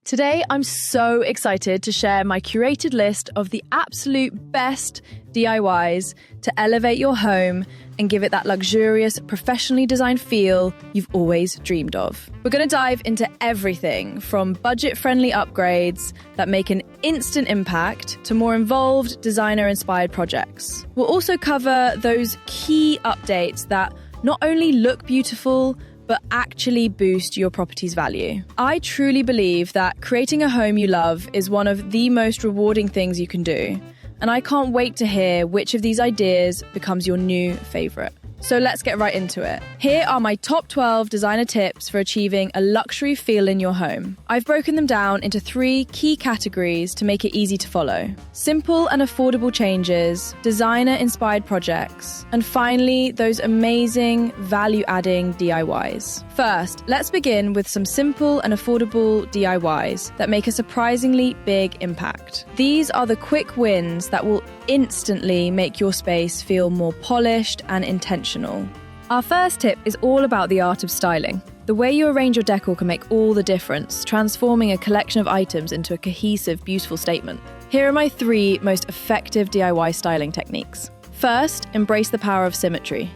Today, I'm so excited to share my curated list of the absolute best DIYs to elevate your home and give it that luxurious, professionally designed feel you've always dreamed of. We're going to dive into everything from budget-friendly upgrades that make an instant impact to more involved, designer-inspired projects. We'll also cover those key updates that not only look beautiful, but actually boost your property's value. I truly believe that creating a home you love is one of the most rewarding things you can do. And I can't wait to hear which of these ideas becomes your new favorite. So let's get right into it. Here are my top 12 designer tips for achieving a luxury feel in your home. I've broken them down into 3 key categories to make it easy to follow: simple and affordable changes, designer-inspired projects, and finally, those amazing value-adding DIYs. First, let's begin with some simple and affordable DIYs that make a surprisingly big impact. These are the quick wins that will instantly make your space feel more polished and intentional. Our first tip is all about the art of styling. The way you arrange your decor can make all the difference, transforming a collection of items into a cohesive, beautiful statement. Here are my 3 most effective DIY styling techniques. First, embrace the power of symmetry.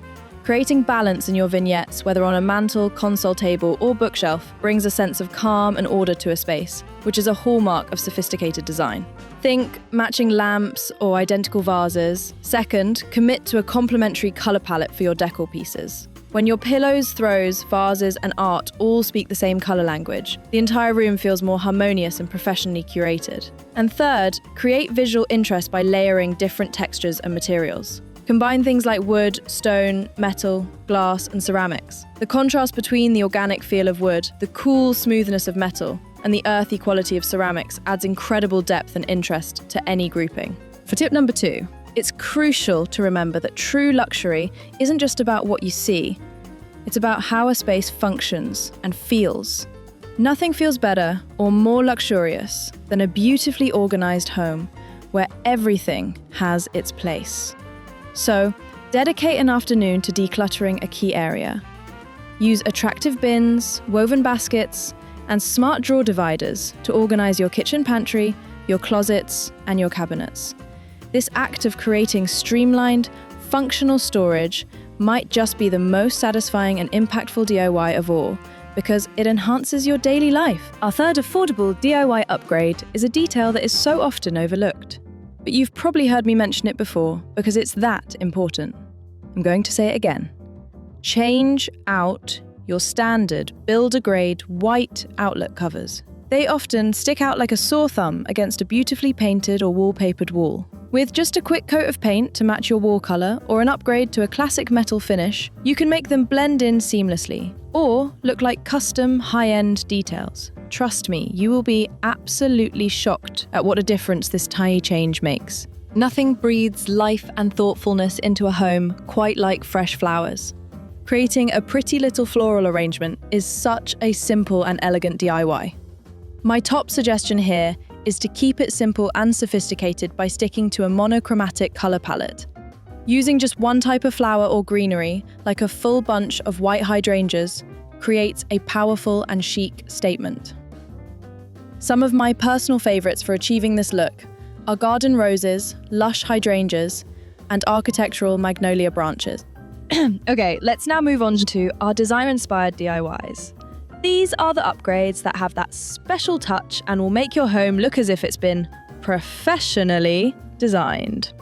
Creating balance in your vignettes, whether on a mantle, console table, or bookshelf, brings a sense of calm and order to a space, which is a hallmark of sophisticated design. Think matching lamps or identical vases. Second, commit to a complementary colour palette for your decor pieces. When your pillows, throws, vases, and art all speak the same colour language, the entire room feels more harmonious and professionally curated. And third, create visual interest by layering different textures and materials. Combine things like wood, stone, metal, glass, and ceramics. The contrast between the organic feel of wood, the cool smoothness of metal, and the earthy quality of ceramics adds incredible depth and interest to any grouping. For tip number 2, it's crucial to remember that true luxury isn't just about what you see, it's about how a space functions and feels. Nothing feels better or more luxurious than a beautifully organized home where everything has its place. So, dedicate an afternoon to decluttering a key area. Use attractive bins, woven baskets, and smart drawer dividers to organize your kitchen pantry, your closets, and your cabinets. This act of creating streamlined, functional storage might just be the most satisfying and impactful DIY of all, because it enhances your daily life. Our third affordable DIY upgrade is a detail that is so often overlooked. But you've probably heard me mention it before because it's that important. I'm going to say it again. Change out your standard builder-grade white outlet covers. They often stick out like a sore thumb against a beautifully painted or wallpapered wall. With just a quick coat of paint to match your wall colour or an upgrade to a classic metal finish, you can make them blend in seamlessly or look like custom high-end details. Trust me, you will be absolutely shocked at what a difference this tiny change makes. Nothing breathes life and thoughtfulness into a home quite like fresh flowers. Creating a pretty little floral arrangement is such a simple and elegant DIY. My top suggestion here is to keep it simple and sophisticated by sticking to a monochromatic colour palette. Using just one type of flower or greenery, like a full bunch of white hydrangeas, creates a powerful and chic statement. Some of my personal favourites for achieving this look are garden roses, lush hydrangeas, and architectural magnolia branches. Okay, let's now move on to our design-inspired DIYs. These are the upgrades that have that special touch and will make your home look as if it's been professionally designed.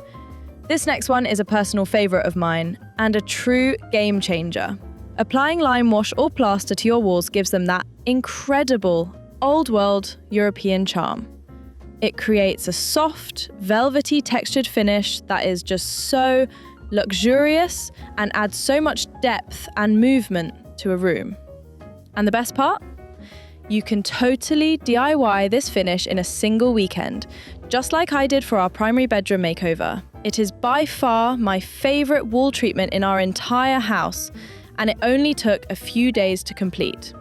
This next one is a personal favourite of mine and a true game changer. Applying Limewash or Plaster to your walls gives them that incredible old-world European charm. It creates a soft, velvety textured finish that is just so luxurious and adds so much depth and movement to a room. And the best part? You can totally DIY this finish in a single weekend, just like I did for our primary bedroom makeover. It is by far my favourite wall treatment in our entire house, and it only took a few days to complete.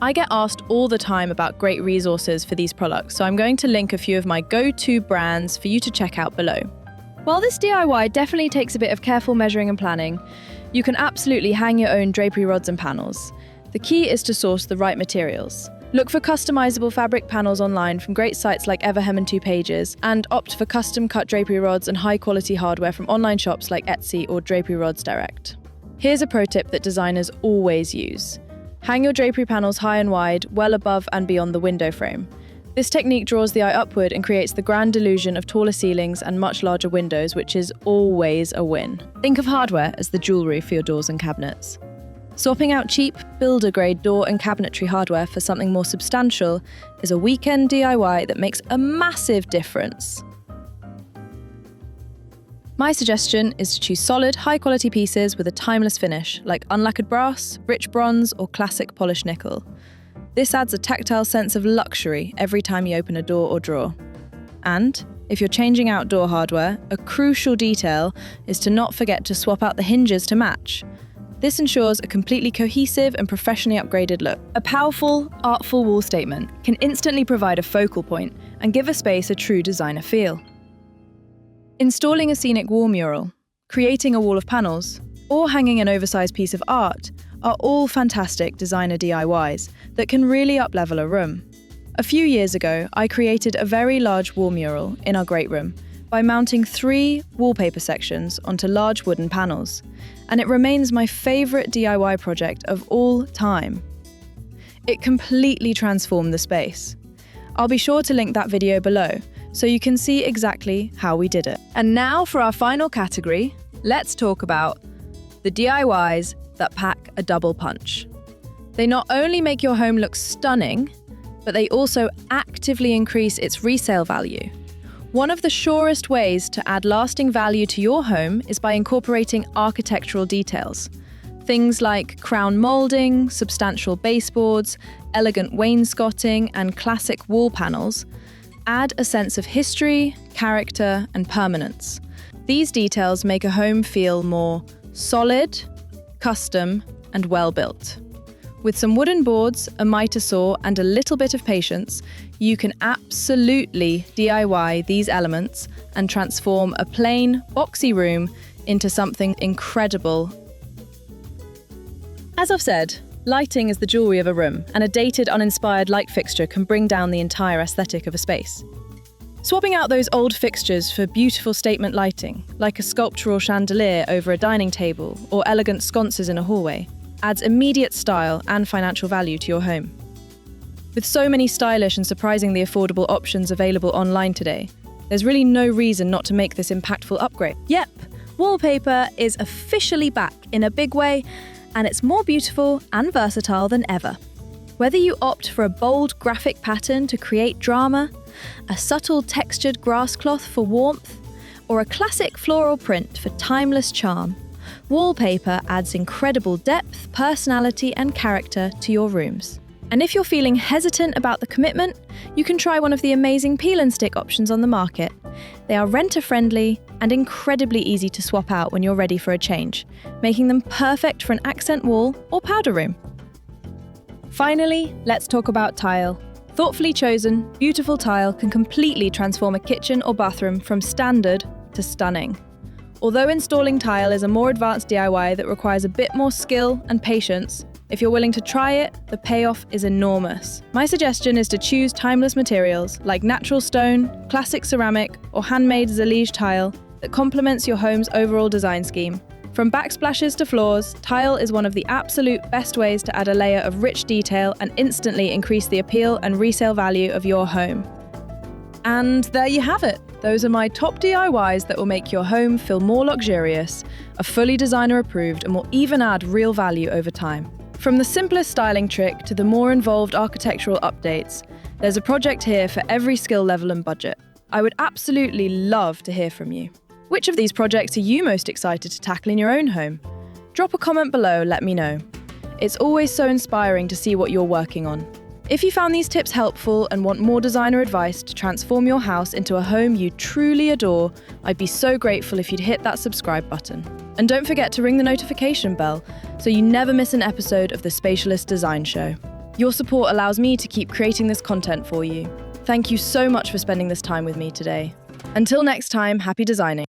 I get asked all the time about great resources for these products, so I'm going to link a few of my go-to brands for you to check out below. While this DIY definitely takes a bit of careful measuring and planning, you can absolutely hang your own drapery rods and panels. The key is to source the right materials. Look for customizable fabric panels online from great sites like Everhem and 2 Pages, and opt for custom-cut drapery rods and high-quality hardware from online shops like Etsy or Drapery Rods Direct. Here's a pro tip that designers always use. Hang your drapery panels high and wide, well above and beyond the window frame. This technique draws the eye upward and creates the grand illusion of taller ceilings and much larger windows, which is always a win. Think of hardware as the jewellery for your doors and cabinets. Swapping out cheap, builder-grade door and cabinetry hardware for something more substantial is a weekend DIY that makes a massive difference. My suggestion is to choose solid, high-quality pieces with a timeless finish, like unlacquered brass, rich bronze, or classic polished nickel. This adds a tactile sense of luxury every time you open a door or drawer. And, if you're changing out door hardware, a crucial detail is to not forget to swap out the hinges to match. This ensures a completely cohesive and professionally upgraded look. A powerful, artful wall statement can instantly provide a focal point and give a space a true designer feel. Installing a scenic wall mural, creating a wall of panels, or hanging an oversized piece of art are all fantastic designer DIYs that can really up-level a room. A few years ago, I created a very large wall mural in our great room by mounting 3 wallpaper sections onto large wooden panels, and it remains my favourite DIY project of all time. It completely transformed the space. I'll be sure to link that video below, so you can see exactly how we did it. And now for our final category, let's talk about the DIYs that pack a double punch. They not only make your home look stunning, but they also actively increase its resale value. One of the surest ways to add lasting value to your home is by incorporating architectural details. Things like crown moulding, substantial baseboards, elegant wainscoting, and classic wall panels add a sense of history, character, and permanence. These details make a home feel more solid, custom, and well-built. With some wooden boards, a mitre saw, and a little bit of patience, you can absolutely DIY these elements and transform a plain, boxy room into something incredible. As I've said, lighting is the jewellery of a room, and a dated, uninspired light fixture can bring down the entire aesthetic of a space. Swapping out those old fixtures for beautiful statement lighting, like a sculptural chandelier over a dining table or elegant sconces in a hallway, adds immediate style and financial value to your home. With so many stylish and surprisingly affordable options available online today, there's really no reason not to make this impactful upgrade. Yep, Wallpaper is officially back in a big way, and it's more beautiful and versatile than ever. Whether you opt for a bold graphic pattern to create drama, a subtle textured grass cloth for warmth, or a classic floral print for timeless charm, Wallpaper adds incredible depth, personality, and character to your rooms. And if you're feeling hesitant about the commitment, you can try one of the amazing peel and stick options on the market. They are renter-friendly and incredibly easy to swap out when you're ready for a change, making them perfect for an accent wall or powder room. Finally, let's talk about tile. Thoughtfully chosen, beautiful tile can completely transform a kitchen or bathroom from standard to stunning. Although installing tile is a more advanced DIY that requires a bit more skill and patience, if you're willing to try it, the payoff is enormous. My suggestion is to choose timeless materials like natural stone, classic ceramic, or handmade Zalige tile that complements your home's overall design scheme. From backsplashes to floors, tile is one of the absolute best ways to add a layer of rich detail and instantly increase the appeal and resale value of your home. And there you have it. Those are my top DIYs that will make your home feel more luxurious, are fully designer approved, and will even add real value over time. From the simplest styling trick to the more involved architectural updates, there's a project here for every skill level and budget. I would absolutely love to hear from you. Which of these projects are you most excited to tackle in your own home? Drop a comment below, let me know. It's always so inspiring to see what you're working on. If you found these tips helpful and want more designer advice to transform your house into a home you truly adore, I'd be so grateful if you'd hit that subscribe button. And don't forget to ring the notification bell so you never miss an episode of the Spatialist Design Show. Your support allows me to keep creating this content for you. Thank you so much for spending this time with me today. Until next time, happy designing.